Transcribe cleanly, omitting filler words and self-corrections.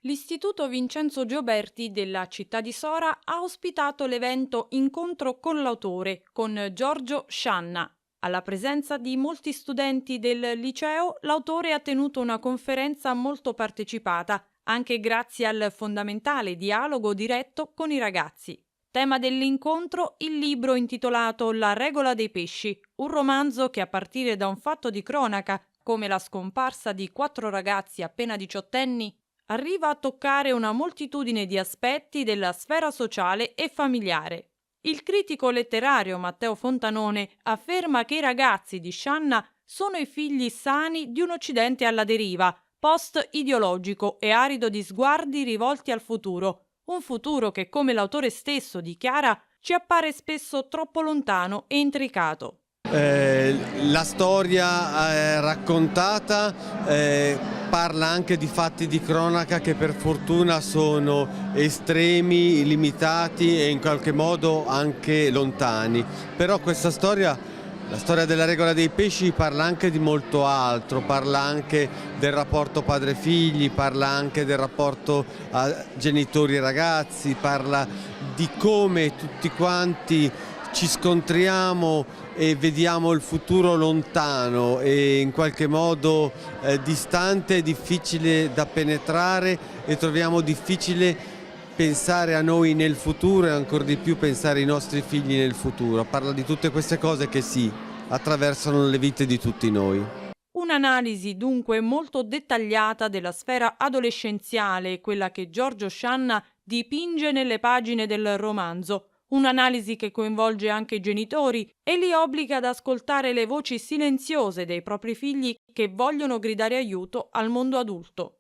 L'Istituto Vincenzo Gioberti della città di Sora ha ospitato l'evento Incontro con l'autore con Giorgio Scianna. Alla presenza di molti studenti del liceo, l'autore ha tenuto una conferenza molto partecipata, anche grazie al fondamentale dialogo diretto con i ragazzi. Tema dell'incontro il libro intitolato La regola dei pesci, un romanzo che a partire da un fatto di cronaca, come la scomparsa di 4 ragazzi appena diciottenni, arriva a toccare una moltitudine di aspetti della sfera sociale e familiare. Il critico letterario Matteo Fontanone afferma che i ragazzi di Scianna sono i figli sani di un Occidente alla deriva, post-ideologico e arido di sguardi rivolti al futuro, un futuro che, come l'autore stesso dichiara, ci appare spesso troppo lontano e intricato. La storia raccontata parla anche di fatti di cronaca che per fortuna sono estremi, limitati e in qualche modo anche lontani. Però questa storia, la storia della regola dei pesci, parla anche di molto altro, parla anche del rapporto padre-figli, parla anche del rapporto a genitori e ragazzi, parla di come tutti quanti ci scontriamo e vediamo il futuro lontano e in qualche modo distante, difficile da penetrare e troviamo difficile pensare a noi nel futuro e ancora di più pensare ai nostri figli nel futuro. Parla di tutte queste cose che sì, attraversano le vite di tutti noi. Un'analisi dunque molto dettagliata della sfera adolescenziale, quella che Giorgio Scianna dipinge nelle pagine del romanzo. Un'analisi che coinvolge anche i genitori e li obbliga ad ascoltare le voci silenziose dei propri figli che vogliono gridare aiuto al mondo adulto.